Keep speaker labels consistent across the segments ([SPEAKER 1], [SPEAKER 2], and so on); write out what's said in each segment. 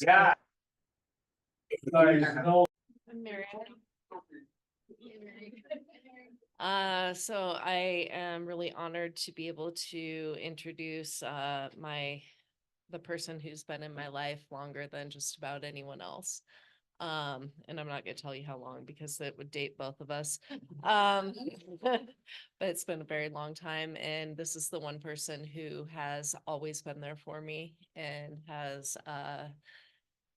[SPEAKER 1] Yeah.
[SPEAKER 2] So I am really honored to be able to introduce the person who's been in my life longer than just about anyone else. And I'm not gonna tell you how long because it would date both of us. But it's been a very long time, and this is the one person who has always been there for me and has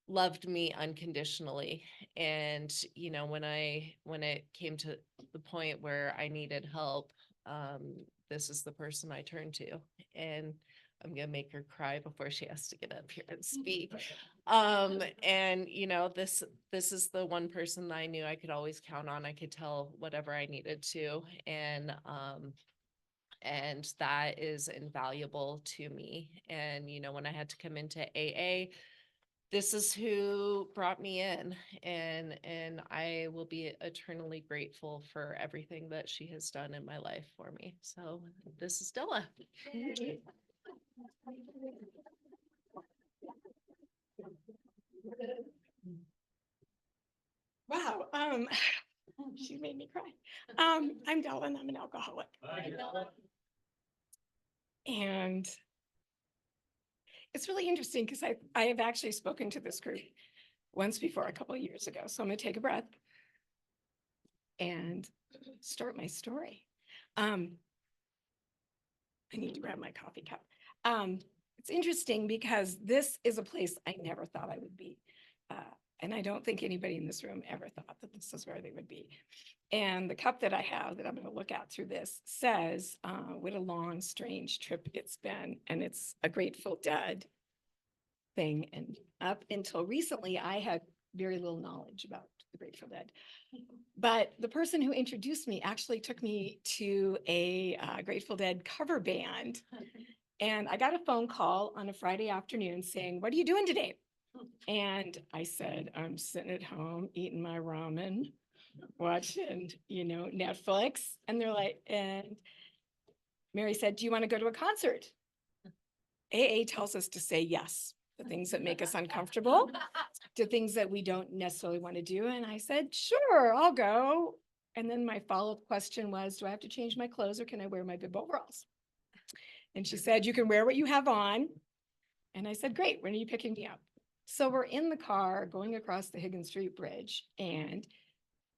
[SPEAKER 2] loved me unconditionally. And when it came to the point where I needed help, this is the person I turned to. And I'm gonna make her cry before she has to get up here and speak. And this is the one person that I knew I could always count on. I could tell whatever I needed to, and that is invaluable to me. And when I had to come into AA, this is who brought me in, and I will be eternally grateful for everything that she has done in my life for me. So this is Dilla.
[SPEAKER 3] Wow. She made me cry. I'm Della and I'm an alcoholic. And it's really interesting because I have actually spoken to this group once before a couple of years ago. So I'm gonna take a breath and start my story. I need to grab my coffee cup. It's interesting because this is a place I never thought I would be. And I don't think anybody in this room ever thought that this is where they would be. And the cup that I have that I'm going to look at through this says, what a long, strange trip it's been. And it's a Grateful Dead thing. And up until recently, I had very little knowledge about the Grateful Dead. But the person who introduced me actually took me to a Grateful Dead cover band. And I got a phone call on a Friday afternoon saying, "What are you doing today?" And I said, "I'm sitting at home eating my ramen, watching, Netflix." And they're like, and Mary said, "Do you want to go to a concert?" AA tells us to say yes, the things that make us uncomfortable, to things that we don't necessarily want to do. And I said, "Sure, I'll go." And then my follow-up question was, "Do I have to change my clothes or can I wear my bib overalls?" And she said, "You can wear what you have on." And I said, "Great, when are you picking me up?" So we're in the car going across the Higgins Street Bridge. And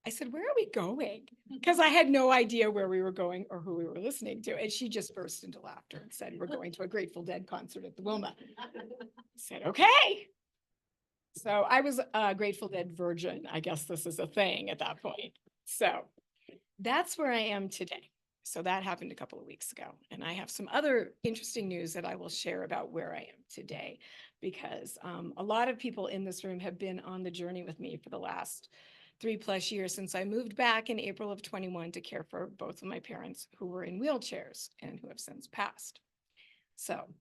[SPEAKER 3] I said, "Where are we going?" Because I had no idea where we were going or who we were listening to. And she just burst into laughter and said, "We're going to a Grateful Dead concert at the Wilma." I said, "Okay." So I was a Grateful Dead virgin. I guess this is a thing at that point. So that's where I am today. So that happened a couple of weeks ago. And I have some other interesting news that I will share about where I am today, because a lot of people in this room have been on the journey with me for the last 3+ years since I moved back in April of 21 to care for both of my parents who were in wheelchairs and who have since passed. So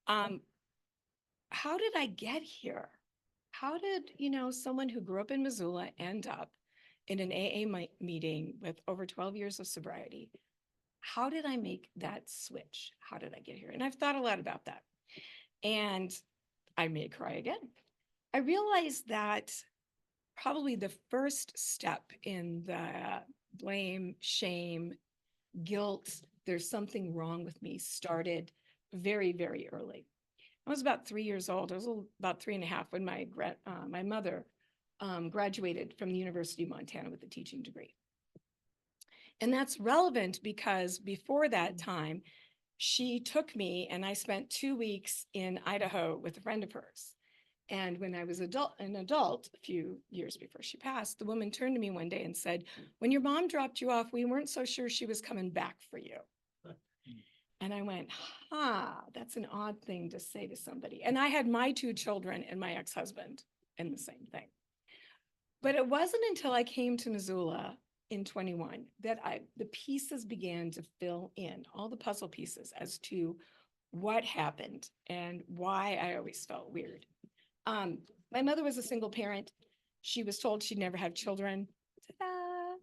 [SPEAKER 3] how did I get here? How did, someone who grew up in Missoula end up in an AA meeting with over 12 years of sobriety? How did I make that switch? How did I get here? And I've thought a lot about that. And I may cry again. I realized that probably the first step in the blame, shame, guilt, there's something wrong with me, started very, very early. I was about 3 years old. I was about 3.5 when my mother graduated from the University of Montana with a teaching degree. And that's relevant because before that time, she took me and I spent 2 weeks in Idaho with a friend of hers. And when I was an adult, a few years before she passed, the woman turned to me one day and said, "When your mom dropped you off, we weren't so sure she was coming back for you." And I went, that's an odd thing to say to somebody. And I had my 2 children and my ex-husband and the same thing. But it wasn't until I came to Missoula in 21 that the pieces began to fill in, all the puzzle pieces as to what happened and why I always felt weird. My mother was a single parent. She was told she'd never have children. Ta-da!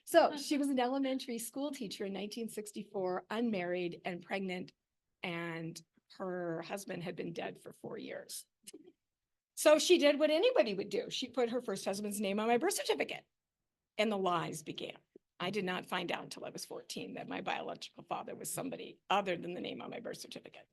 [SPEAKER 3] So she was an elementary school teacher in 1964, unmarried and pregnant, and her husband had been dead for 4 years. So she did what anybody would do. She put her first husband's name on my birth certificate, and the lies began. I did not find out until I was 14 that my biological father was somebody other than the name on my birth certificate.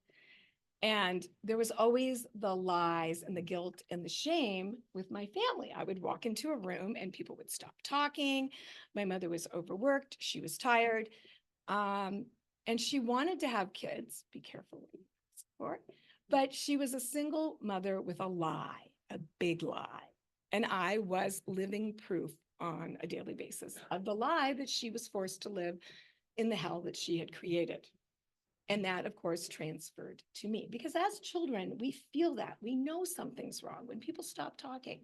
[SPEAKER 3] And there was always the lies and the guilt and the shame with my family. I would walk into a room and people would stop talking. My mother was overworked. She was tired. And she wanted to have kids. Be careful what you ask for. But she was a single mother with a lie, a big lie. And I was living proof on a daily basis of the lie that she was forced to live in the hell that she had created. And that, of course, transferred to me because as children, we feel that we know something's wrong when people stop talking.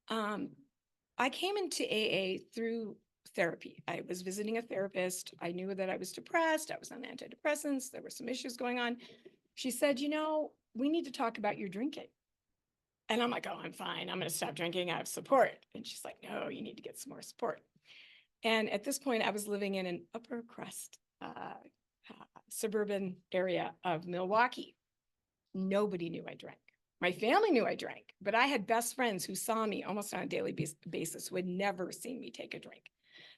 [SPEAKER 3] I came into AA through therapy. I was visiting a therapist. I knew that I was depressed. I was on antidepressants. There were some issues going on. She said, you know, we need to talk about your drinking. And I'm like, oh, I'm fine. I'm going to stop drinking. I have support. And she's like, no, you need to get some more support. And at this point, I was living in an upper crust suburban area of Milwaukee. Nobody knew I drank. My family knew I drank, but I had best friends who saw me almost on a daily basis, who had never seen me take a drink.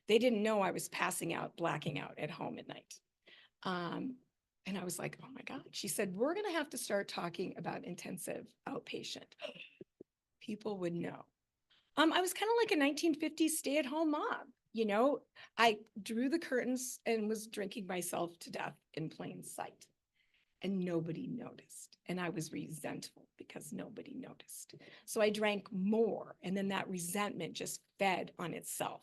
[SPEAKER 3] They didn't know I was passing out, blacking out at home at night. And I was like, oh my God. She said, we're going to have to start talking about intensive outpatient. People would know. I was kind of like a 1950s stay-at-home mom. You know, I drew the curtains and was drinking myself to death in plain sight. And nobody noticed. And I was resentful because nobody noticed. So I drank more. And then that resentment just fed on itself.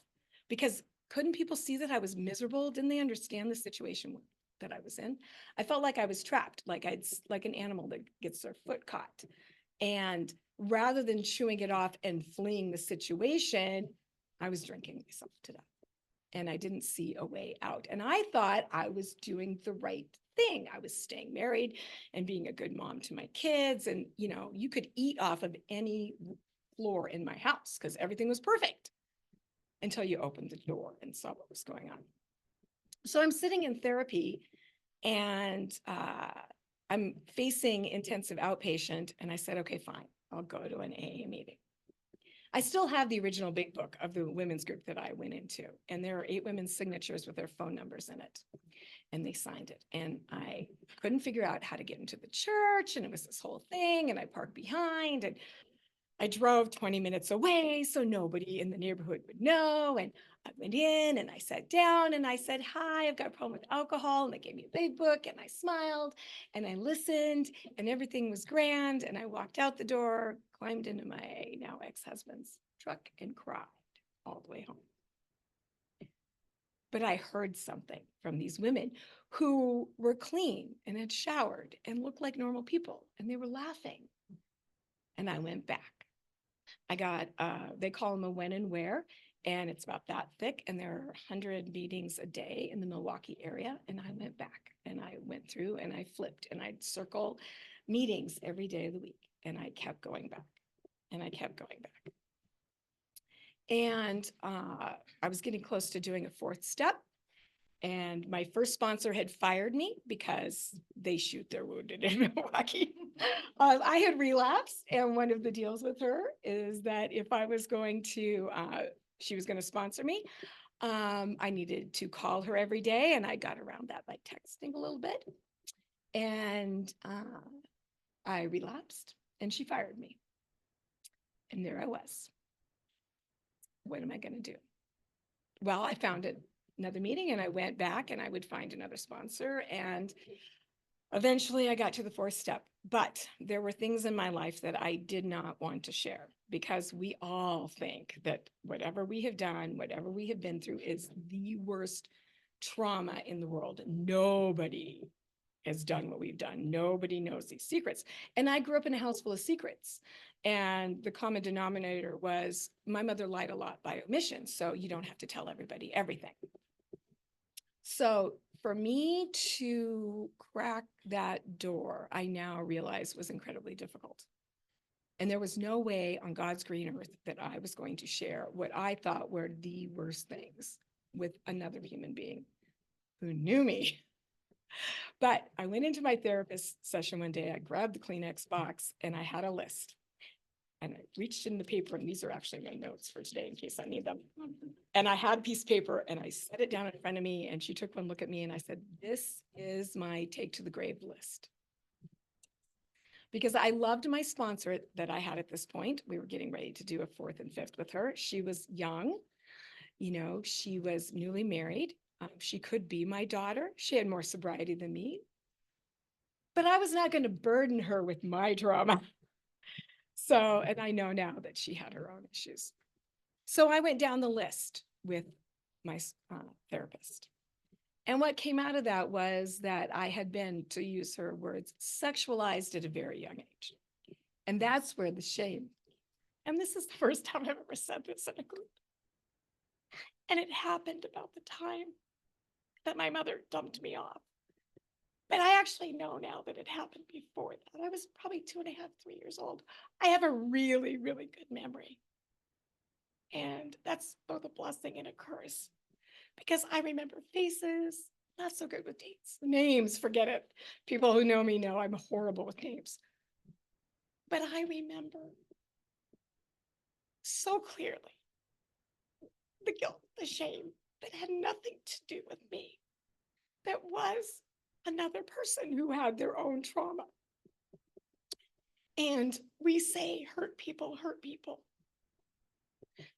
[SPEAKER 3] Because couldn't people see that I was miserable? Didn't they understand the situation that I was in? I felt like I was trapped, like like an animal that gets their foot caught. And rather than chewing it off and fleeing the situation, I was drinking myself to death. And I didn't see a way out. And I thought I was doing the right thing. I was staying married and being a good mom to my kids. And, you know, you could eat off of any floor in my house because everything was perfect until you opened the door and saw what was going on. So I'm sitting in therapy and I'm facing intensive outpatient. And I said, okay, fine, I'll go to an AA meeting. I still have the original big book of the women's group that I went into, and there are 8 women's signatures with their phone numbers in it, and they signed it. And I couldn't figure out how to get into the church, and it was this whole thing, and I parked behind, and I drove 20 minutes away so nobody in the neighborhood would know. And I went in and I sat down and I said, hi, I've got a problem with alcohol. And they gave me a big book and I smiled and I listened and everything was grand. And I walked out the door, climbed into my now ex-husband's truck and cried all the way home. But I heard something from these women who were clean and had showered and looked like normal people, and they were laughing. And I went back. I got, they call them a when and where, and it's about that thick. And there are 100 meetings a day in the Milwaukee area. And I went back and I went through and I flipped and I'd circle meetings every day of the week. And I kept going back and I kept going back. And I was getting close to doing a 4th step. And my first sponsor had fired me because they shoot their wounded in Milwaukee. I had relapsed. And one of the deals with her is that if I was going to, she was going to sponsor me, I needed to call her every day. And I got around that by texting a little bit. And I relapsed and she fired me. And there I was. What am I going to do? Well, I found another meeting and I went back and I would find another sponsor. And eventually I got to the 4th step. But there were things in my life that I did not want to share because we all think that whatever we have done, whatever we have been through is the worst trauma in the world. Nobody has done what we've done. Nobody knows these secrets. And I grew up in a house full of secrets. And the common denominator was my mother lied a lot by omission. So you don't have to tell everybody everything. So for me to crack that door, I now realize was incredibly difficult. And there was no way on God's green earth that I was going to share what I thought were the worst things with another human being who knew me. But I went into my therapist session one day, I grabbed the Kleenex box and I had a list. And I reached in the paper, and these are actually my notes for today in case I need them. And I had a piece of paper and I set it down in front of me, and she took one look at me and I said, this is my take to the grave list. Because I loved my sponsor that I had at this point. We were getting ready to do a fourth and fifth with her. She was young, she was newly married. She could be my daughter. She had more sobriety than me. But I was not going to burden her with my trauma. So, and I know now that she had her own issues. So I went down the list with my therapist. And what came out of that was that I had been, to use her words, sexualized at a very young age. And that's where the shame, and this is the first time I've ever said this in a group. And it happened about the time that my mother dumped me off. But I actually know now that it happened before that. I was probably 2.5, 3 years old. I have a really, really good memory. And that's both a blessing and a curse, because I remember faces, not so good with dates. Names, forget it. People who know me know I'm horrible with names. But I remember so clearly the guilt, the shame that had nothing to do with me. That was another person who had their own trauma. And we say hurt people hurt people.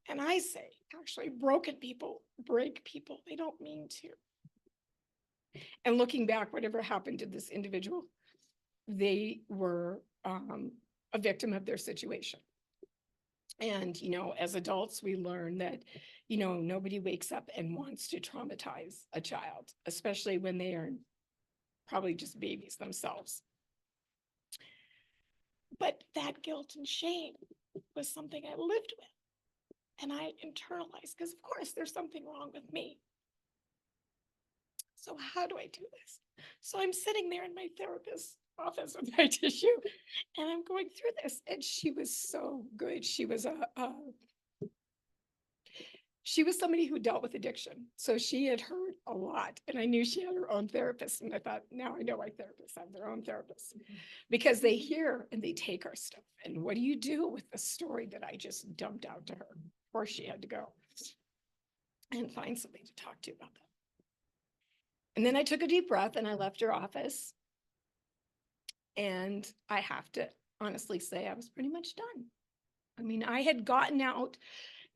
[SPEAKER 3] And I say, actually, broken people break people. They don't mean to. And looking back, whatever happened to this individual, they were a victim of their situation. And, as adults, we learn that, nobody wakes up and wants to traumatize a child, especially when they are probably just babies themselves. But that guilt and shame was something I lived with. And I internalized, because of course there's something wrong with me. So how do I do this? So I'm sitting there in my therapist's office with my tissue, and I'm going through this. And she was so good. She was she was somebody who dealt with addiction. So she had heard a lot, and I knew she had her own therapist. And I thought, now I know why therapists have their own therapists, because they hear and they take our stuff. And what do you do with the story that I just dumped out to her? Of course, she had to go and find somebody to talk to about that. And then I took a deep breath and I left her office. And I have to honestly say, I was pretty much done. I mean, I had gotten out,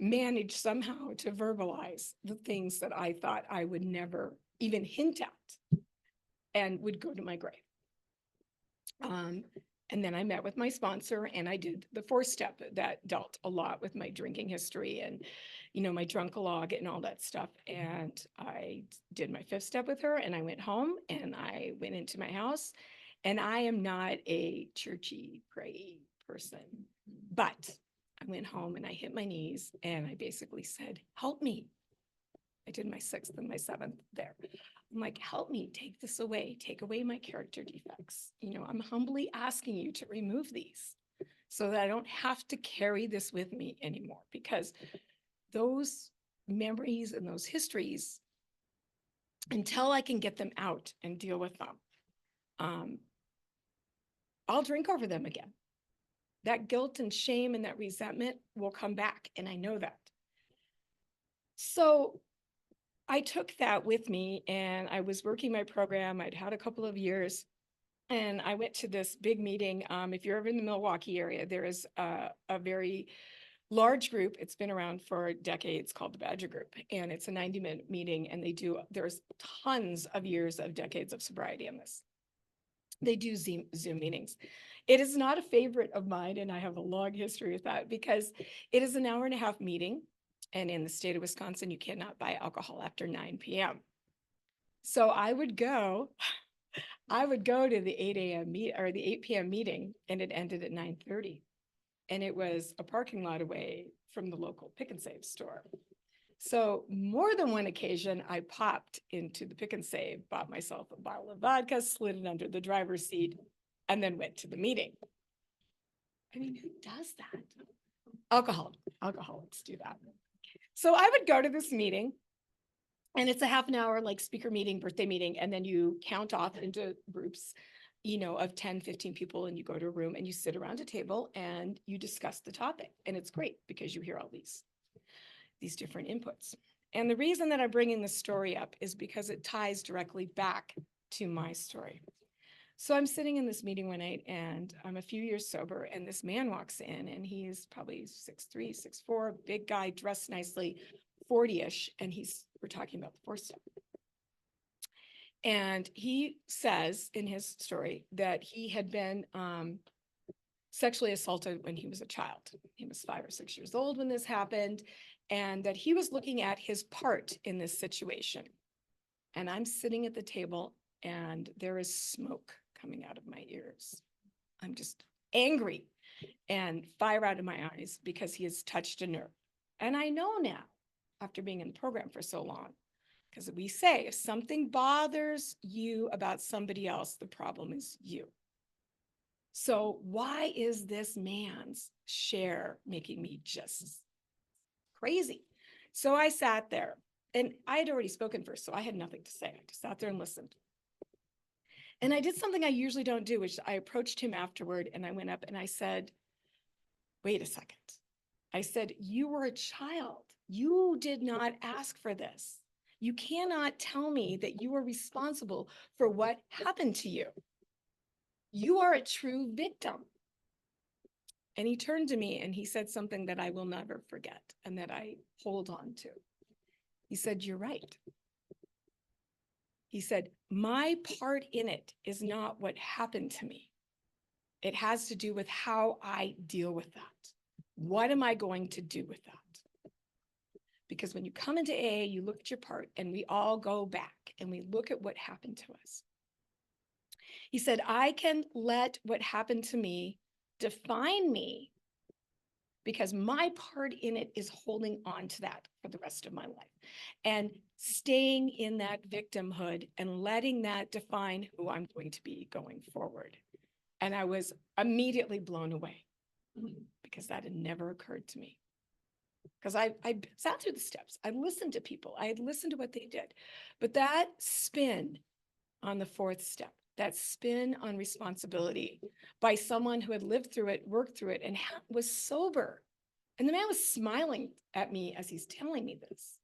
[SPEAKER 3] managed somehow to verbalize the things that I thought I would never even hint at and would go to my grave. And then I met with my sponsor, and I did the 4-step that dealt a lot with my drinking history and, my drunk-a-log and all that stuff. And I did my 5th step with her, and I went home and I went into my house. And I am not a churchy, prayy person, but I went home and I hit my knees and I basically said, help me. I did my 6th and my 7th there. I'm like, help me take this away, take away my character defects. I'm humbly asking you to remove these so that I don't have to carry this with me anymore, because those memories and those histories, until I can get them out and deal with them, I'll drink over them again. That guilt and shame and that resentment will come back, and I know that. So I took that with me, and I was working my program. I'd had a couple of years, and I went to this big meeting. If you're ever in the Milwaukee area, there is a very large group. It's been around for decades, called the Badger Group, and it's a 90-minute meeting, and there's tons of years of decades of sobriety in this. They do Zoom meetings. It is not a favorite of mine, and I have a long history with that, because it is an 1.5-hour meeting. And in the state of Wisconsin, you cannot buy alcohol after 9 p.m. So I would go to the 8 a.m. or the 8 p.m. meeting, and it ended at 9:30. And it was a parking lot away from the local Pick and Save store. So more than one occasion, I popped into the Pick and Save, bought myself a bottle of vodka, slid it under the driver's seat, and then went to the meeting. I mean, who does that? Alcoholics do that. So I would go to this meeting, and it's a half an hour, like speaker meeting, birthday meeting, and then you count off into groups of 10, 15 people, and you go to a room and you sit around a table and you discuss the topic. And it's great because you hear all these different inputs. And the reason that I'm bringing this story up is because it ties directly back to my story. So I'm sitting in this meeting one night and I'm a few years sober, and this man walks in and he's probably 6'3", 6'4", big guy, dressed nicely, 40-ish. And we're talking about the 4-step. And he says in his story that he had been sexually assaulted when he was a child. He was 5 or 6 years old when this happened, and that he was looking at his part in this situation. And I'm sitting at the table and there is smoke coming out of my ears. I'm just angry and fire out of my eyes because he has touched a nerve. And I know now, after being in the program for so long, because we say if something bothers you about somebody else, the problem is you. So why is this man's share making me just crazy? So I sat there, and I had already spoken first, so I had nothing to say. I just sat there and listened. And I did something I usually don't do, which I approached him afterward, and I went up and I said, wait a second. I said, you were a child. You did not ask for this. You cannot tell me that you are responsible for what happened to you. You are a true victim. And he turned to me and he said something that I will never forget and that I hold on to. He said, you're right. He said, my part in it is not what happened to me. It has to do with how I deal with that. What am I going to do with that? Because when you come into AA, you look at your part, and we all go back and we look at what happened to us. He said, I can let what happened to me define me because my part in it is holding on to that for the rest of my life and staying in that victimhood and letting that define who I'm going to be going forward. And I was immediately blown away because that had never occurred to me. Because I sat through the steps. I listened to people. I had listened to what they did. But that spin on the 4th step, that spin on responsibility by someone who had lived through it, worked through it, and was sober. And the man was smiling at me as he's telling me this.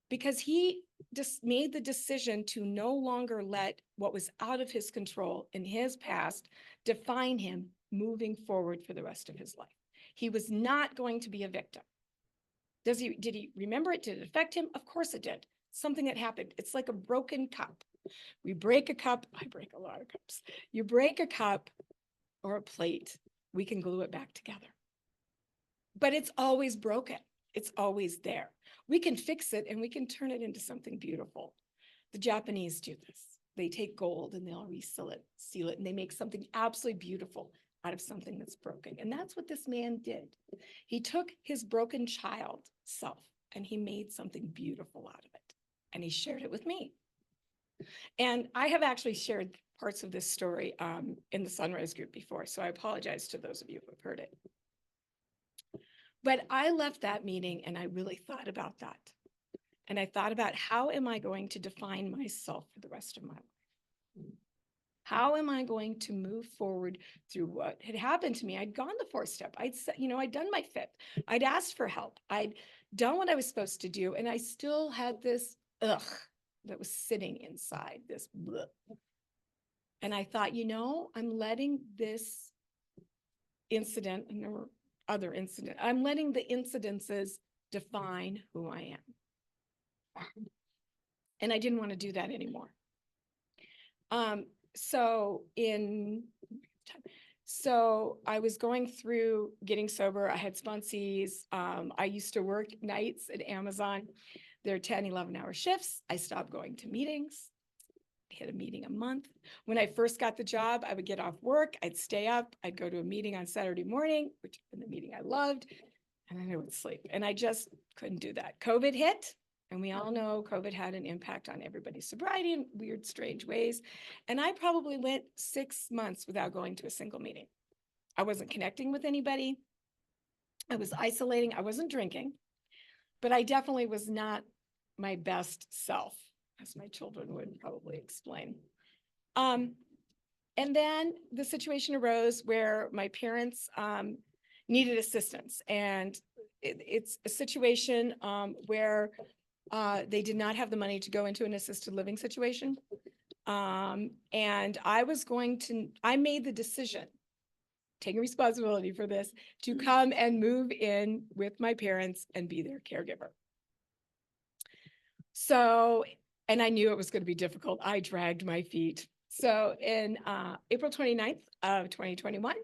[SPEAKER 3] Because he just made the decision to no longer let what was out of his control in his past define him moving forward for the rest of his life. He was not going to be a victim. Did he remember it? Did it affect him? Of course it did. Something that happened. It's like a broken cup. We break a cup. I break a lot of cups. You break a cup or a plate, we can glue it back together. But it's always broken. It's always there. We can fix it and we can turn it into something beautiful. The Japanese do this. They take gold and they'll seal it, and they make something absolutely beautiful out of something that's broken. And that's what this man did. He took his broken child self and he made something beautiful out of it. And he shared it with me. And I have actually shared parts of this story in the Sunrise group before, so I apologize to those of you who have heard it. But I left that meeting and I really thought about that. And I thought about how am I going to define myself for the rest of my life? How am I going to move forward through what had happened to me? I'd gone the 4th step. I'd done my 5th. I'd asked for help. I'd done what I was supposed to do. And I still had this ugh that was sitting inside, this bleh. And I thought, I'm letting this incident, and there were other incidents, I'm letting the incidences define who I am. And I didn't want to do that anymore. So I was going through getting sober. I had sponsees. I used to work nights at Amazon. They're 10, 11-hour shifts. I stopped going to meetings. I hit a meeting a month. When I first got the job, I would get off work. I'd stay up. I'd go to a meeting on Saturday morning, which was the meeting I loved, and then I would sleep. And I just couldn't do that. COVID hit. And we all know COVID had an impact on everybody's sobriety in weird, strange ways. And I probably went 6 months without going to a single meeting. I wasn't connecting with anybody. I was isolating. I wasn't drinking, but I definitely was not my best self, as my children would probably explain. And then the situation arose where my parents needed assistance. And it's a situation where they did not have the money to go into an assisted living situation. And I made the decision, taking responsibility for this, to come and move in with my parents and be their caregiver. So, and I knew it was going to be difficult. I dragged my feet. So in April 29th of 2021,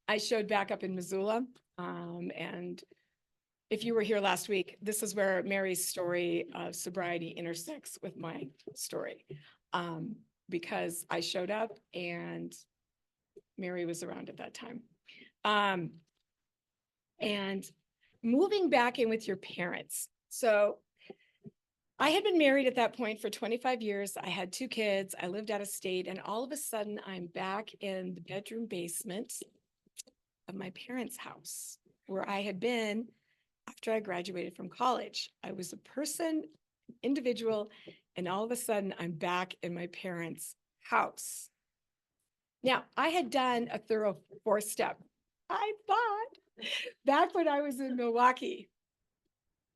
[SPEAKER 3] I showed back up in Missoula. And if you were here last week, this is where Mary's story of sobriety intersects with my story. Because I showed up and Mary was around at that time. And moving back in with your parents. So I had been married at that point for 25 years. I had 2 kids. I lived out of state. And all of a sudden, I'm back in the bedroom basement of my parents' house, where I had been after I graduated from college. I was a person, individual, and all of a sudden, I'm back in my parents' house. Now, I had done a thorough 4-step, I thought, back when I was in Milwaukee.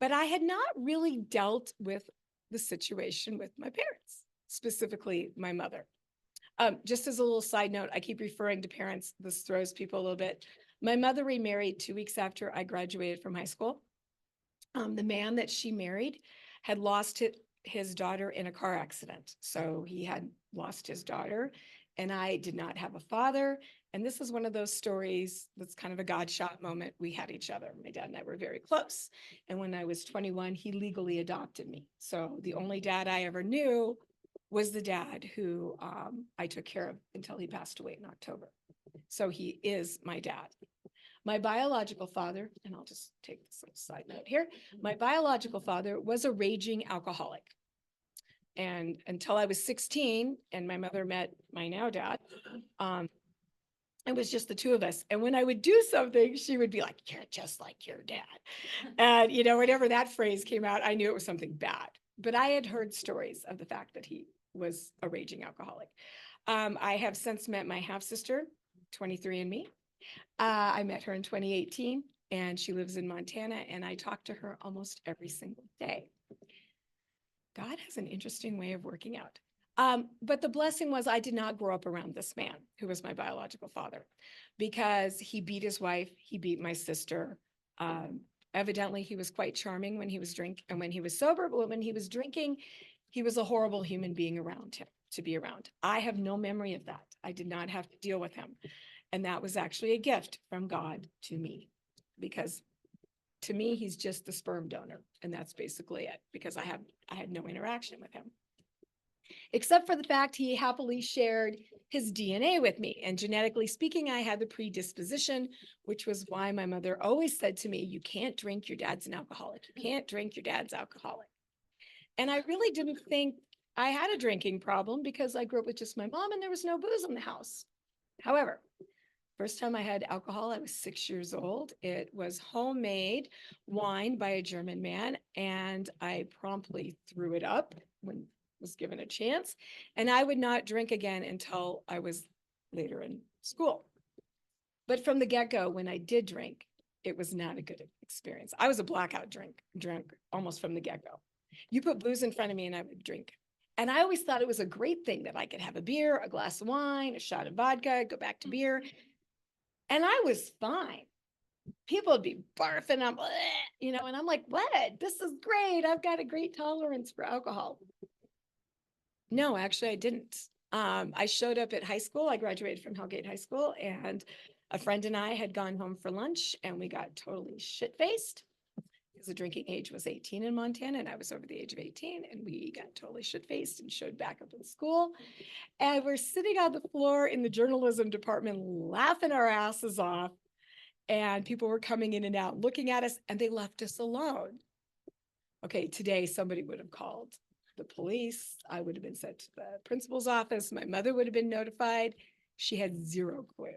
[SPEAKER 3] But I had not really dealt with the situation with my parents, specifically my mother. Just as a little side note, I keep referring to parents. This throws people a little bit. My mother remarried 2 weeks after I graduated from high school. The man that she married had lost his daughter in a car accident. So he had lost his daughter, and I did not have a father. And this is one of those stories that's kind of a God shot moment. We had each other. My dad and I were very close. And when I was 21, he legally adopted me. So the only dad I ever knew was the dad who I took care of until he passed away in October. So he is my dad. My biological father, and I'll just take this little side note here. My biological father was a raging alcoholic. And until I was 16 and my mother met my now dad, it was just the 2 of us. And when I would do something, she would be like, "You're just like your dad." And, whenever that phrase came out, I knew it was something bad. But I had heard stories of the fact that he was a raging alcoholic. I have since met my half sister, 23andMe. I met her in 2018, and she lives in Montana, and I talk to her almost every single day. God has an interesting way of working out. But the blessing was I did not grow up around this man who was my biological father, because he beat his wife, he beat my sister. Evidently, he was quite charming when he was drinking and when he was sober, but when he was drinking, he was a horrible human being around him to be around. I have no memory of that. I did not have to deal with him. And that was actually a gift from God to me, because to me, he's just the sperm donor. And that's basically it, because I had no interaction with him, except for the fact he happily shared his DNA with me. And genetically speaking, I had the predisposition, which was why my mother always said to me, "You can't drink, your dad's an alcoholic. You can't drink, your dad's alcoholic." And I really didn't think I had a drinking problem, because I grew up with just my mom and there was no booze in the house. However, first time I had alcohol, I was 6 years old. It was homemade wine by a German man, and I promptly threw it up when was given a chance. And I would not drink again until I was later in school. But from the get-go, when I did drink, it was not a good experience. I was a blackout drunk almost from the get-go. You put booze in front of me and I would drink. And I always thought it was a great thing that I could have a beer, a glass of wine, a shot of vodka, go back to beer. And I was fine. People would be barfing, and I'm like, "What? This is great. I've got a great tolerance for alcohol." No, actually, I didn't. I showed up at high school. I graduated from Hellgate High School, and a friend and I had gone home for lunch, and we got totally shit-faced, because the drinking age was 18 in Montana, and I was over the age of 18, and we got totally shit-faced and showed back up in school. And we're sitting on the floor in the journalism department, laughing our asses off, and people were coming in and out, looking at us, and they left us alone. Okay, today somebody would have called the police. I would have been sent to the principal's office. My mother would have been notified. She had zero clue.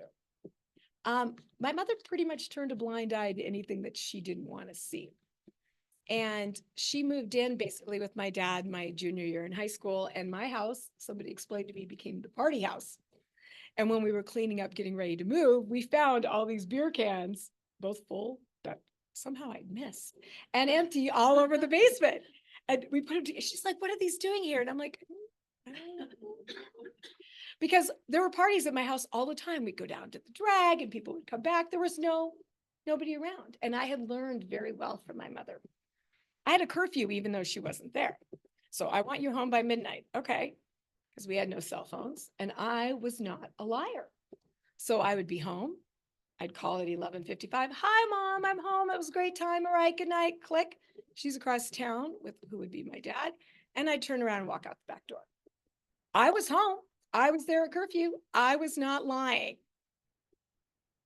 [SPEAKER 3] My mother pretty much turned a blind eye to anything that she didn't want to see. And she moved in basically with my dad my junior year in high school, and my house, somebody explained to me, became the party house. And when we were cleaning up, getting ready to move, we found all these beer cans, both full, that somehow I'd missed, and empty all over the basement. And we put them together. She's like, what are these doing here? And I'm like, I don't know. Because there were parties at my house all the time. We'd go down to the drag and people would come back. There was nobody around. And I had learned very well from my mother. I had a curfew even though she wasn't there. So I want you home by midnight. Okay. Because we had no cell phones and I was not a liar. So I would be home. I'd call at 11:55. Hi, Mom, I'm home. It was a great time. All right, good night. Click. She's across town with who would be my dad. And I'd turn around and walk out the back door. I was home. I was there at curfew. I was not lying.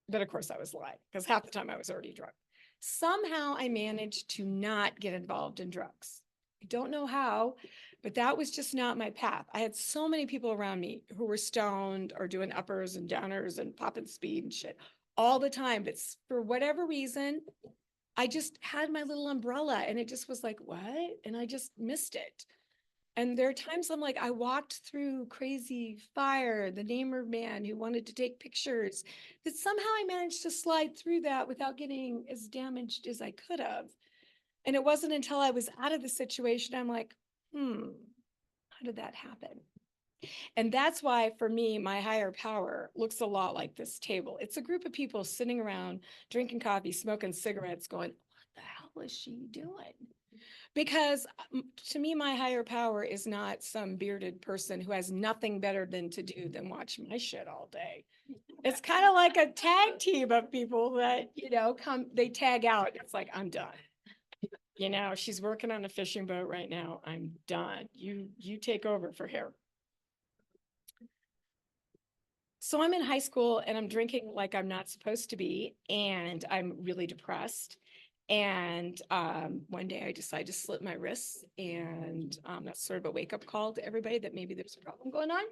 [SPEAKER 3] But of course I was lying because half the time I was already drunk. Somehow I managed to not get involved in drugs. I don't know how, but that was just not my path. I had so many people around me who were stoned or doing uppers and downers and popping speed and shit all the time. But for whatever reason, I just had my little umbrella and it just was like, what? And I just missed it. And there are times I'm like, I walked through crazy fire, the Namer man who wanted to take pictures, that somehow I managed to slide through that without getting as damaged as I could have. And it wasn't until I was out of the situation, I'm like, how did that happen? And that's why for me, my higher power looks a lot like this table. It's a group of people sitting around, drinking coffee, smoking cigarettes, going, what the hell is she doing? Because to me, my higher power is not some bearded person who has nothing better than to do than watch my shit all day. It's kind of like a tag team of people that, they tag out. It's like, I'm done. She's working on a fishing boat right now. I'm done. You take over for her. So I'm in high school and I'm drinking like I'm not supposed to be, and I'm really depressed. And one day I decided to slit my wrists, and that's sort of a wake-up call to everybody that maybe there's a problem going on.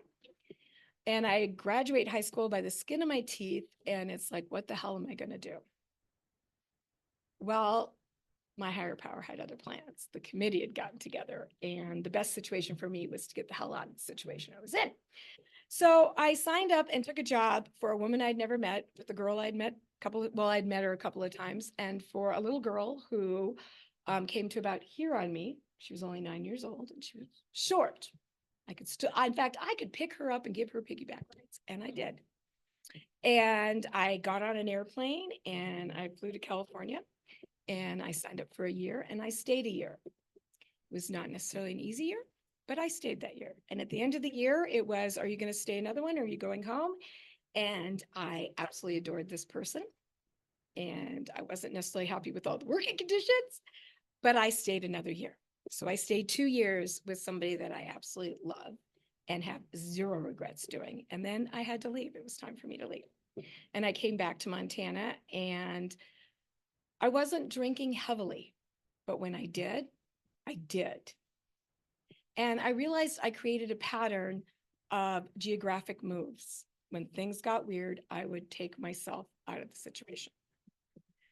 [SPEAKER 3] And I graduate high school by the skin of my teeth, and it's like, what the hell am I going to do? Well, my higher power had other plans. The committee had gotten together, and the best situation for me was to get the hell out of the situation I was in. So I signed up and took a job for a woman I'd never met, with a girl I'd met I'd met her a couple of times, and for a little girl who came to about here on me. She was only 9 years old and she was short. In fact, I could pick her up and give her piggyback rides, and I did. And I got on an airplane and I flew to California, and I signed up for a year and I stayed a year. It was not necessarily an easy year, but I stayed that year. And at the end of the year, it was, are you going to stay another one? Or are you going home? And I absolutely adored this person. And I wasn't necessarily happy with all the working conditions, but I stayed another year. So I stayed 2 years with somebody that I absolutely love and have zero regrets doing. And then I had to leave. It was time for me to leave. And I came back to Montana, and I wasn't drinking heavily, but when I did, I did. And I realized I created a pattern of geographic moves. When things got weird, I would take myself out of the situation.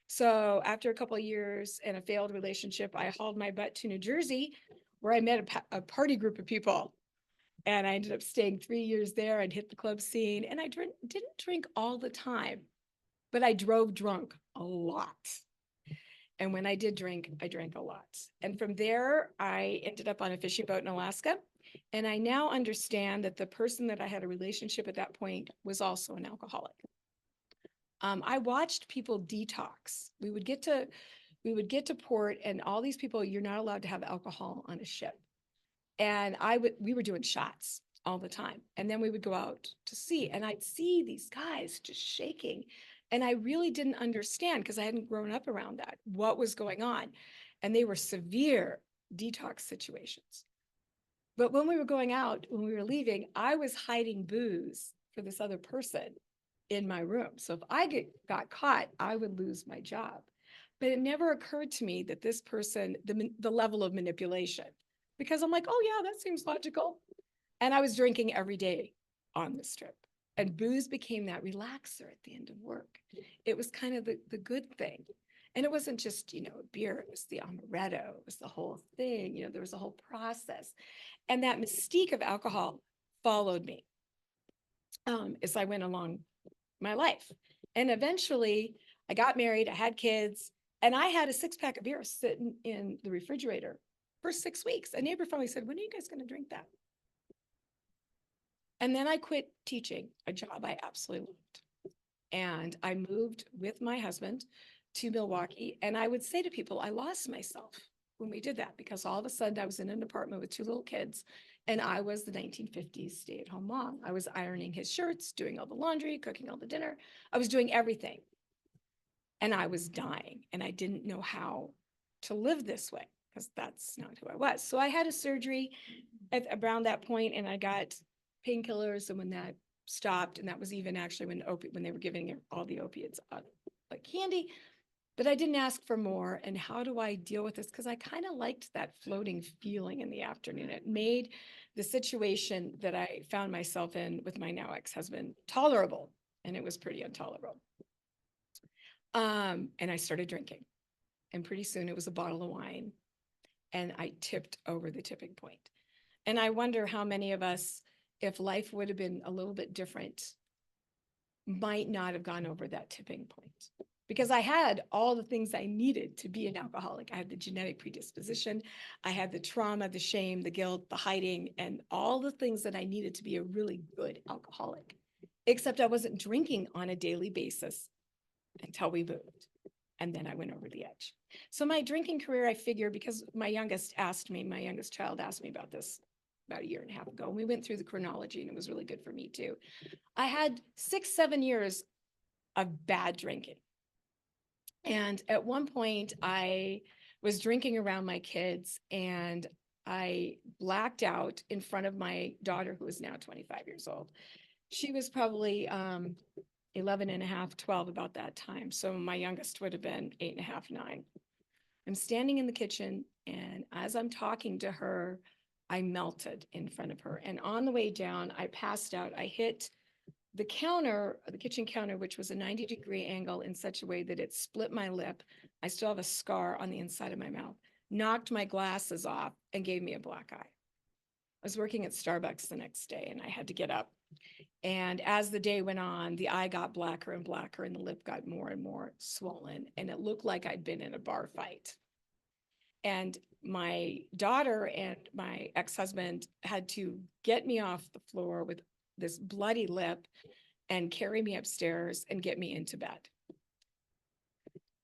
[SPEAKER 3] So after a couple of years and a failed relationship, I hauled my butt to New Jersey, where I met a party group of people. And I ended up staying 3 years there. I'd hit the club scene, and I didn't drink all the time, but I drove drunk a lot. And when I did drink, I drank a lot. And from there, I ended up on a fishing boat in Alaska. And I now understand that the person that I had a relationship at that point was also an alcoholic. I watched people detox. We would get to port, and all these people, you're not allowed to have alcohol on a ship. And we were doing shots all the time. And then we would go out to sea, and I'd see these guys just shaking. And I really didn't understand, because I hadn't grown up around that, what was going on. And they were severe detox situations. But when we were going out, when we were leaving, I was hiding booze for this other person in my room. So if I got caught, I would lose my job. But it never occurred to me that this person, the level of manipulation, because I'm like, oh yeah, that seems logical. And I was drinking every day on this trip. And booze became that relaxer at the end of work. It was kind of the good thing. And it wasn't just, beer, it was the amaretto, it was the whole thing, there was a whole process. And that mystique of alcohol followed me. as I went along my life. And eventually I got married, I had kids, and I had a 6-pack of beer sitting in the refrigerator for 6 weeks. A neighbor finally said, "When are you guys going to drink that?" And then I quit teaching, a job I absolutely loved. And I moved with my husband to Milwaukee. And I would say to people, I lost myself when we did that, because all of a sudden I was in an apartment with 2 little kids, and I was the 1950s stay-at-home mom. I was ironing his shirts, doing all the laundry, cooking all the dinner. I was doing everything. And I was dying, and I didn't know how to live this way, because that's not who I was. So I had a surgery at around that point, and I got painkillers. And when that stopped, and that was even actually when they were giving all the opiates out like candy, but I didn't ask for more. And how do I deal with this? Because I kind of liked that floating feeling in the afternoon. It made the situation that I found myself in with my now ex-husband tolerable, and it was pretty intolerable. And I started drinking, and pretty soon it was a bottle of wine, and I tipped over the tipping point. And I wonder how many of us, if life would have been a little bit different, might not have gone over that tipping point. Because I had all the things I needed to be an alcoholic. I had the genetic predisposition, I had the trauma, the shame, the guilt, the hiding, and all the things that I needed to be a really good alcoholic. Except I wasn't drinking on a daily basis until we moved. And then I went over the edge. So my drinking career, I figure, because my youngest child asked me about this about a year and a half ago. And we went through the chronology, and it was really good for me too. I had 6, 7 years of bad drinking. And at one point I was drinking around my kids, and I blacked out in front of my daughter, who is now 25 years old. She was probably 11 and a half, 12 about that time. So my youngest would have been 8 and a half, 9. I'm standing in the kitchen, and as I'm talking to her, I melted in front of her. And on the way down, I passed out. I hit the counter, the kitchen counter, which was a 90-degree angle in such a way that it split my lip. I still have a scar on the inside of my mouth, knocked my glasses off, and gave me a black eye. I was working at Starbucks the next day, and I had to get up. And as the day went on, the eye got blacker and blacker, and the lip got more and more swollen. And it looked like I'd been in a bar fight. And my daughter and my ex-husband had to get me off the floor with this bloody lip and carry me upstairs and get me into bed.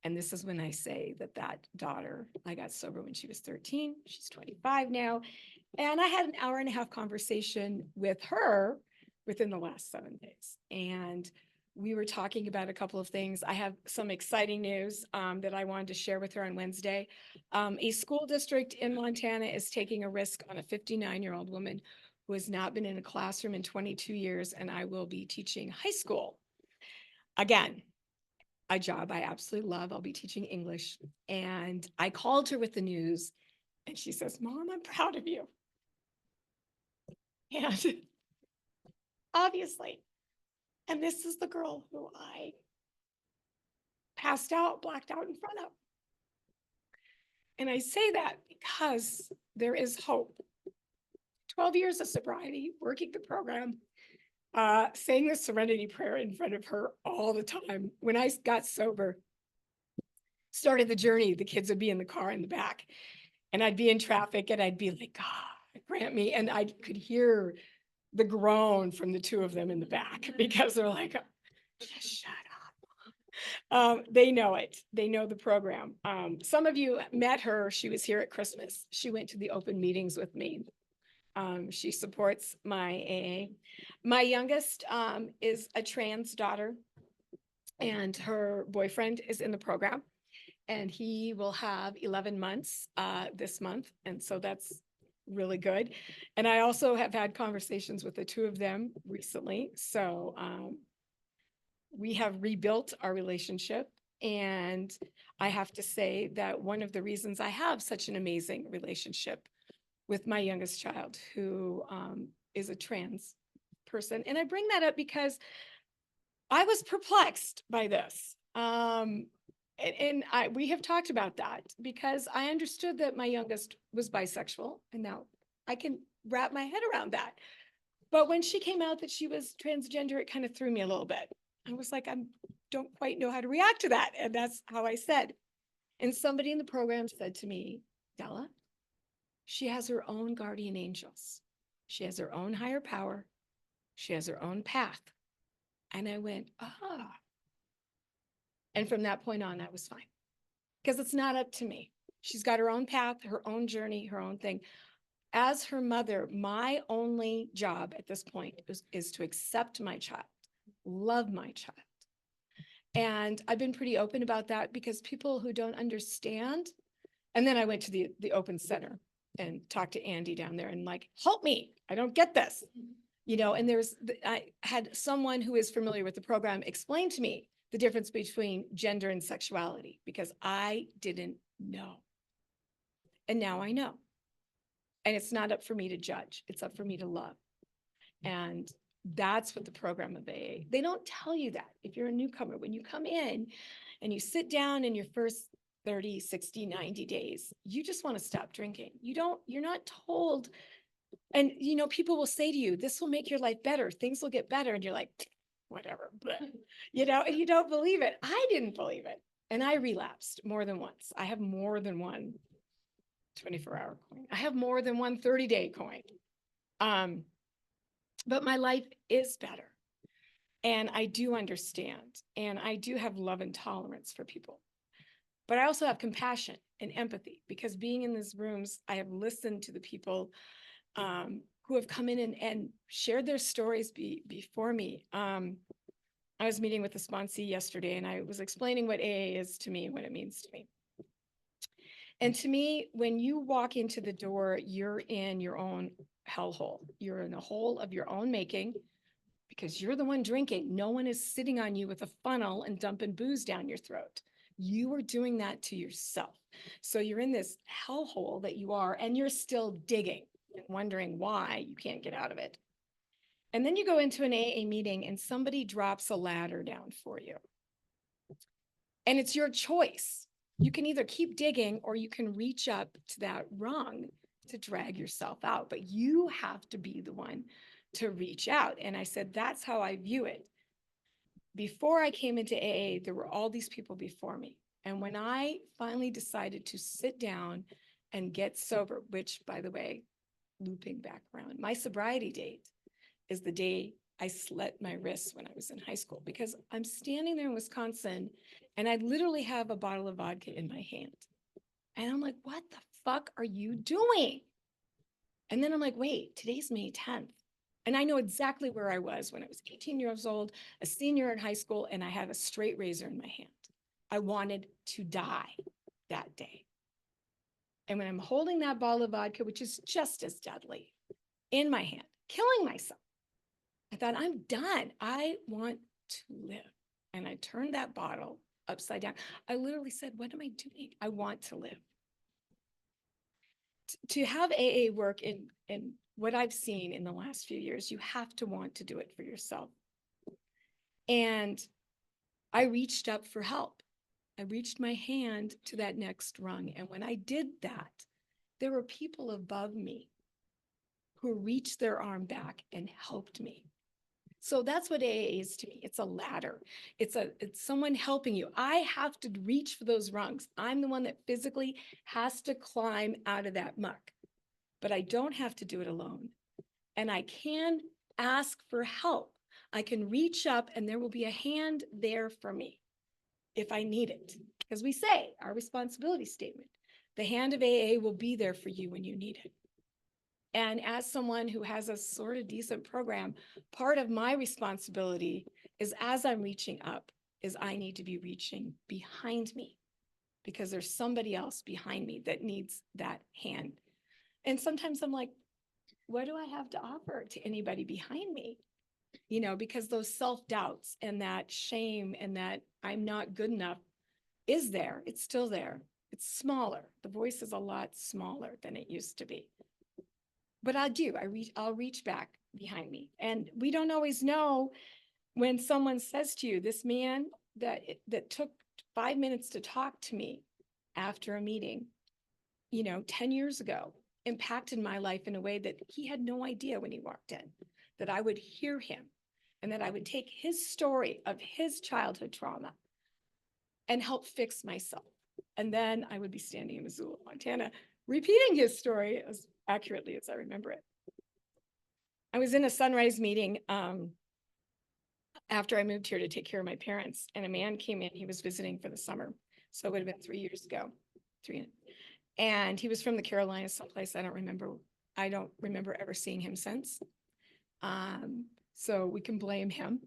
[SPEAKER 3] And this is when I say that daughter, I got sober when she was 13. She's 25 now. And I had an hour and a half conversation with her within the last 7 days. And we were talking about a couple of things. I have some exciting news that I wanted to share with her on Wednesday. A school district in Montana is taking a risk on a 59-year-old woman who has not been in a classroom in 22 years, and I will be teaching high school. Again, a job I absolutely love. I'll be teaching English. And I called her with the news, and she says, "Mom, I'm proud of you." And obviously, and this is the girl who I passed out, blacked out in front of. And I say that because there is hope. 12 years of sobriety, working the program, saying the serenity prayer in front of her all the time. When I got sober, started the journey, the kids would be in the car in the back, and I'd be in traffic, and I'd be like, "God, grant me." And I could hear the groan from the 2 of them in the back, because they're like, "Just shut up." They know it. They know the program. Some of you met her. She was here at Christmas. She went to the open meetings with me. She supports my AA. My youngest is a trans daughter, and her boyfriend is in the program, and he will have 11 months this month. And so that's really good. And I also have had conversations with the 2 of them recently. So we have rebuilt our relationship. And I have to say that one of the reasons I have such an amazing relationship with my youngest child, who is a trans person. And I bring that up because I was perplexed by this. We have talked about that, because I understood that my youngest was bisexual, and now I can wrap my head around that. But when she came out that she was transgender, it kind of threw me a little bit. I was like, I don't quite know how to react to that. And that's how I said. And somebody in the program said to me, Della, she has her own guardian angels. She has her own higher power. She has her own path. And I went, ah. And from that point on, I was fine because it's not up to me. She's got her own path, her own journey, her own thing. As her mother, my only job at this point is to accept my child, love my child. And I've been pretty open about that because people who don't understand, and then I went to the open center and talked to Andy down there and like, help me, I don't get this. You know, and I had someone who is familiar with the program explain to me the difference between gender and sexuality because I didn't know. And now I know. And it's not up for me to judge. It's up for me to love. And that's what the program of AA, they don't tell you that if you're a newcomer. When you come in and you sit down in your first 30, 60, 90 days, you just want to stop drinking. You're not told. And, you know, people will say to you, this will make your life better. Things will get better. And you're like, whatever, you know, and you don't believe it. I didn't believe it. And I relapsed more than once. I have more than one 24-hour coin. I have more than one 30-day coin. But my life is better. And I do understand. And I do have love and tolerance for people. But I also have compassion and empathy because being in these rooms, I have listened to the people who have come in and shared their stories before me. I was meeting with a sponsee yesterday and I was explaining what AA is to me and what it means to me. And to me, when you walk into the door, you're in your own hellhole. You're in a hole of your own making because you're the one drinking. No one is sitting on you with a funnel and dumping booze down your throat. You are doing that to yourself. So you're in this hellhole that you are, and you're still digging and wondering why you can't get out of it. And then you go into an AA meeting and somebody drops a ladder down for you. And it's your choice. You can either keep digging or you can reach up to that rung to drag yourself out, but you have to be the one to reach out. And I said, that's how I view it. Before I came into AA, there were all these people before me. And when I finally decided to sit down and get sober, which, by the way, looping back around, my sobriety date is the day I slit my wrists when I was in high school, because I'm standing there in Wisconsin and I literally have a bottle of vodka in my hand. And I'm like, what the fuck are you doing? And then I'm like, wait, today's May 10th. And I know exactly where I was when I was 18 years old, a senior in high school, and I had a straight razor in my hand. I wanted to die that day. And when I'm holding that bottle of vodka, which is just as deadly, in my hand, killing myself, I thought, I'm done. I want to live. And I turned that bottle upside down. I literally said, what am I doing? I want to live. To have AA work in what I've seen in the last few years, you have to want to do it for yourself. And I reached up for help. I reached my hand to that next rung. And when I did that, there were people above me who reached their arm back and helped me. So that's what AA is to me. It's a ladder. It's someone helping you. I have to reach for those rungs. I'm the one that physically has to climb out of that muck, but I don't have to do it alone. And I can ask for help. I can reach up and there will be a hand there for me if I need it. Because we say our responsibility statement, the hand of AA will be there for you when you need it. And as someone who has a sort of decent program, part of my responsibility is as I'm reaching up, is I need to be reaching behind me because there's somebody else behind me that needs that hand. And sometimes I'm like, what do I have to offer to anybody behind me? You know, because those self-doubts and that shame and that I'm not good enough is there. It's still there. It's smaller. The voice is a lot smaller than it used to be. But I'll reach back behind me. And we don't always know when someone says to you, this man that took 5 minutes to talk to me after a meeting, 10 years ago, impacted my life in a way that he had no idea when he walked in. that I would hear him and that I would take his story of his childhood trauma and help fix myself. And then I would be standing in Missoula, Montana, repeating his story as accurately as I remember it. I was in a Sunrise meeting after I moved here to take care of my parents, and a man came in. He was visiting for the summer, so it would have been 3 years ago. And he was from the Carolinas, someplace I don't remember. I don't remember ever seeing him since. So we can blame him.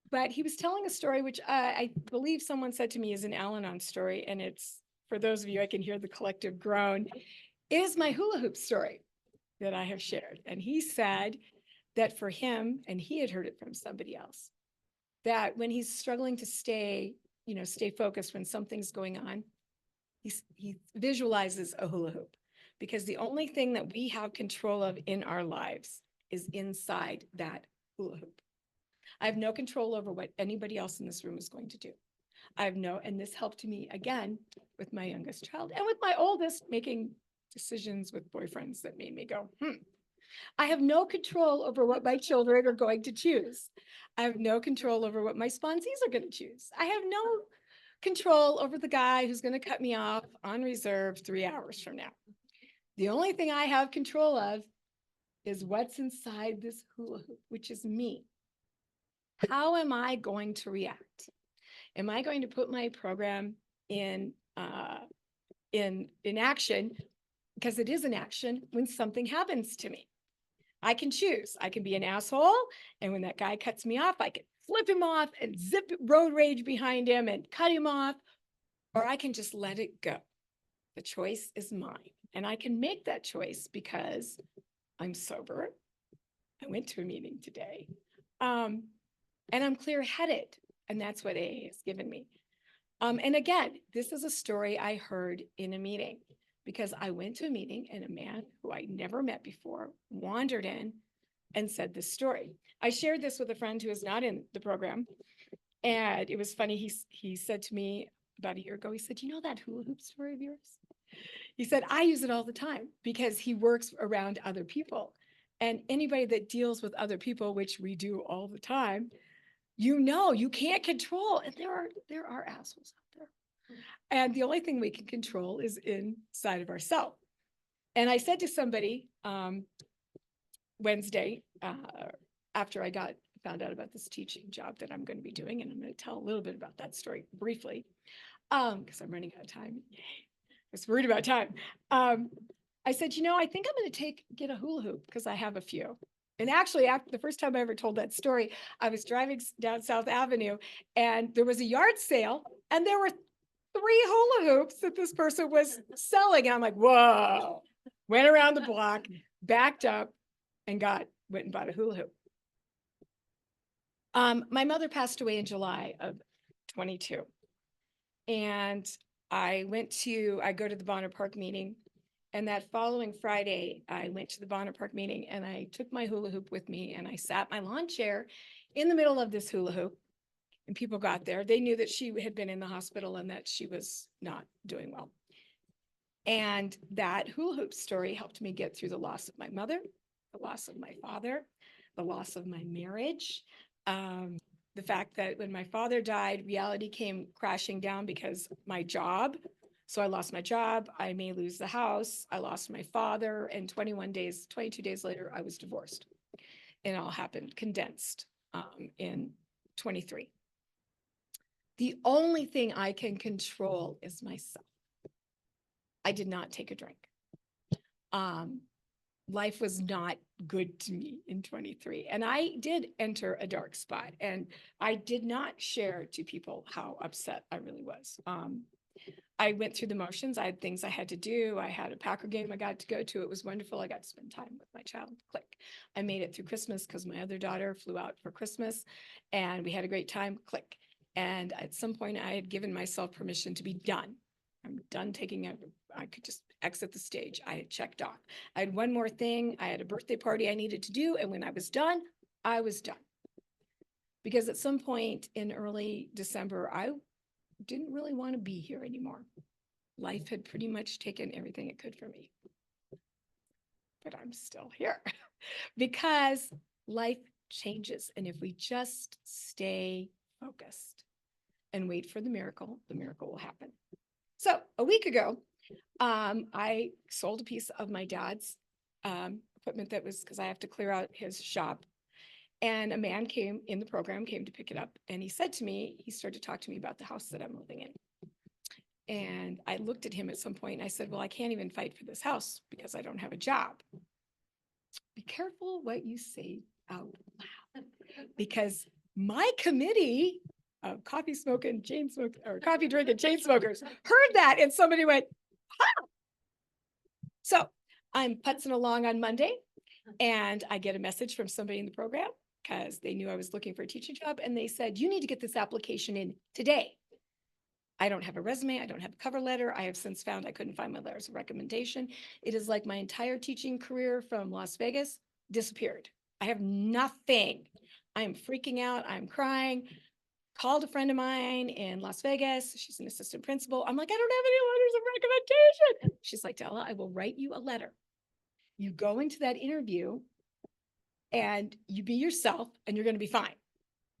[SPEAKER 3] But he was telling a story, which I believe someone said to me is an Al-Anon story. And it's, for those of you, I can hear the collective groan, is my hula hoop story that I have shared. And he said that for him, and he had heard it from somebody else, that when he's struggling to stay focused when something's going on, he visualizes a hula hoop, because the only thing that we have control of in our lives is inside that hula hoop. I have no control over what anybody else in this room is going to do. And this helped me again with my youngest child and with my oldest, making decisions with boyfriends that made me go, I have no control over what my children are going to choose. I have no control over what my sponsees are going to choose. I have no control over the guy who's going to cut me off on reserve 3 hours from now. The only thing I have control of is what's inside this hula hoop, which is me. How am I going to react? Am I going to put my program in action, because it is an action, when something happens to me? I can choose. I can be an asshole, and when that guy cuts me off, I can flip him off and zip road rage behind him and cut him off, or I can just let it go. The choice is mine, and I can make that choice because I'm sober. I went to a meeting today, and I'm clear-headed, and that's what AA has given me. And again, this is a story I heard in a meeting, because I went to a meeting and a man who I never met before wandered in and said this story. I shared this with a friend who is not in the program, and it was funny. He said to me about a year ago, he said, "You know that hula hoop story of yours?" He said, "I use it all the time," because he works around other people. And anybody that deals with other people, which we do all the time, you can't control. And there are assholes out there. And the only thing we can control is inside of ourselves. And I said to somebody Wednesday, after I found out about this teaching job that I'm going to be doing, and I'm going to tell a little bit about that story briefly, because I'm running out of time. Yay. I was worried about time. I said, I think I'm going to get a hula hoop, because I have a few. And actually, after the first time I ever told that story, I was driving down South Avenue, and there was a yard sale, and there were 3 hula hoops that this person was selling. And I'm like, whoa, went around the block, backed up, and went and bought a hula hoop. My mother passed away in July of 22. And I go to the Bonner Park meeting. And that following Friday, I went to the Bonner Park meeting, and I took my hula hoop with me, and I sat my lawn chair in the middle of this hula hoop. And people got there. They knew that she had been in the hospital and that she was not doing well. And that hula hoop story helped me get through the loss of my mother, the loss of my father, the loss of my marriage. The fact that when my father died, reality came crashing down because my job. So I lost my job. I may lose the house. I lost my father. And 22 days later, I was divorced. And it all happened condensed in 23. The only thing I can control is myself. I did not take a drink. Life was not good to me in 23. And I did enter a dark spot. And I did not share to people how upset I really was. I went through the motions. I had things I had to do. I had a Packer game I got to go to. It was wonderful. I got to spend time with my child. Click. I made it through Christmas because my other daughter flew out for Christmas, and we had a great time. Click. And at some point, I had given myself permission to be done. I'm done I could just exit the stage. I had checked off. I had one more thing. I had a birthday party I needed to do. And when I was done, I was done. Because at some point in early December, I didn't really want to be here anymore. Life had pretty much taken everything it could from me. But I'm still here because life changes. And if we just stay focused and wait for the miracle will happen. So a week ago, I sold a piece of my dad's equipment that was because I have to clear out his shop. And a man came in the program, came to pick it up. And he said to me, he started to talk to me about the house that I'm living in. And I looked at him at some point and I said, well, I can't even fight for this house because I don't have a job. Be careful what you say out loud, because my committee of coffee smoking, chain smoke, or coffee drinking chain smokers heard that and somebody went, ha! So I'm putzing along on Monday and I get a message from somebody in the program because they knew I was looking for a teaching job. And they said, you need to get this application in today. I don't have a resume. I don't have a cover letter. I have since found I couldn't find my letters of recommendation. It is like my entire teaching career from Las Vegas disappeared. I have nothing. I am freaking out. I'm crying. Called a friend of mine in Las Vegas. She's an assistant principal. I'm like, I don't have any letters of recommendation. She's like, Della, I will write you a letter. You go into that interview and you be yourself and you're going to be fine.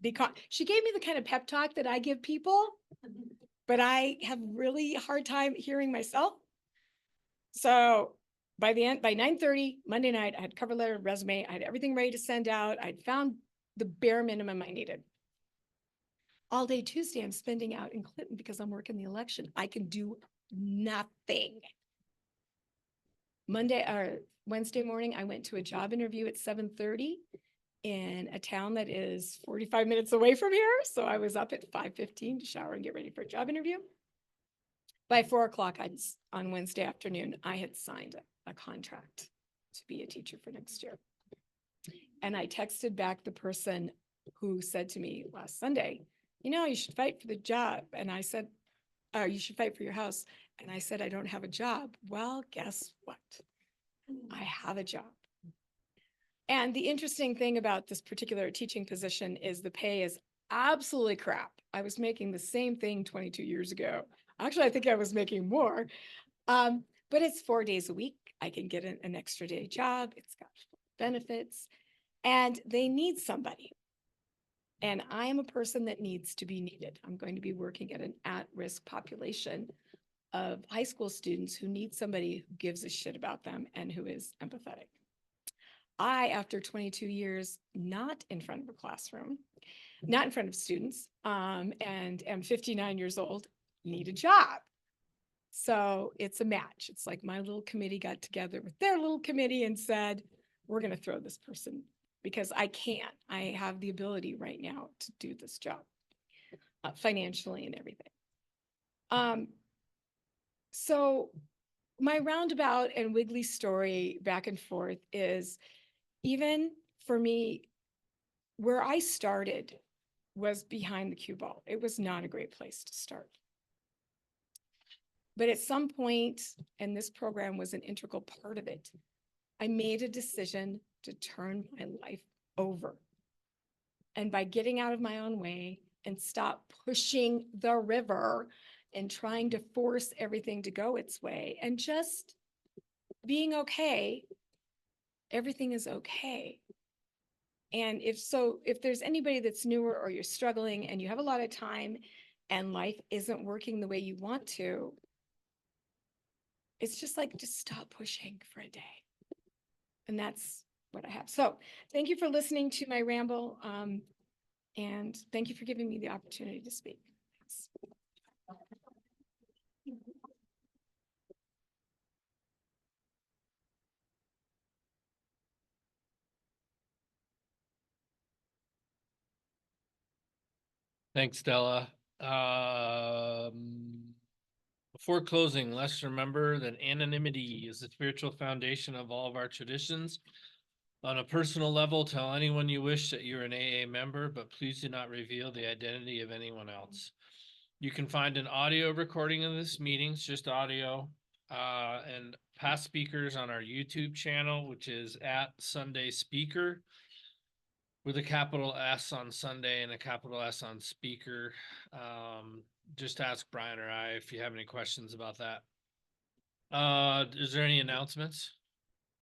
[SPEAKER 3] Because she gave me the kind of pep talk that I give people, but I have really hard time hearing myself. So by the end, by 9:30 Monday night, I had cover letter, resume, I had everything ready to send out. I'd found the bare minimum I needed. All day Tuesday, I'm spending out in Clinton because I'm working the election. I can do nothing. Monday or Wednesday morning, I went to a job interview at 7:30 in a town that is 45 minutes away from here. So I was up at 5:15 to shower and get ready for a job interview. By 4 o'clock on Wednesday afternoon, I had signed a contract to be a teacher for next year. And I texted back the person who said to me last Sunday, you should fight for the job. And I said, you should fight for your house. And I said, I don't have a job. Well, guess what? I have a job. And the interesting thing about this particular teaching position is the pay is absolutely crap. I was making the same thing 22 years ago. Actually, I think I was making more, but it's 4 days a week. I can get an extra day job. It's got benefits and they need somebody. And I am a person that needs to be needed. I'm going to be working at an at-risk population of high school students who need somebody who gives a shit about them and who is empathetic. I, after 22 years, not in front of a classroom, not in front of students, and am 59 years old, need a job. So it's a match. It's like my little committee got together with their little committee and said, we're going to throw this person because I have the ability right now to do this job financially and everything. So my roundabout and wiggly story back and forth is, even for me, where I started was behind the cue ball. It was not a great place to start. But at some point, and this program was an integral part of it, I made a decision to turn my life over. And by getting out of my own way and stop pushing the river and trying to force everything to go its way and just being okay, everything is okay. And if there's anybody that's newer or you're struggling and you have a lot of time and life isn't working the way you want to, it's just like, just stop pushing for a day. And that's what I have. So thank you for listening to my ramble. And thank you for giving me the opportunity to speak. Thanks.
[SPEAKER 1] Thanks, Stella. Before closing, let's remember that anonymity is the spiritual foundation of all of our traditions. On a personal level, tell anyone you wish that you're an AA member, but please do not reveal the identity of anyone else. You can find an audio recording of this meeting, it's just audio, and past speakers on our YouTube channel, which is at Sunday Speaker, with a capital S on Sunday and a capital S on speaker. Just ask Brian or I if you have any questions about that. Is there any announcements?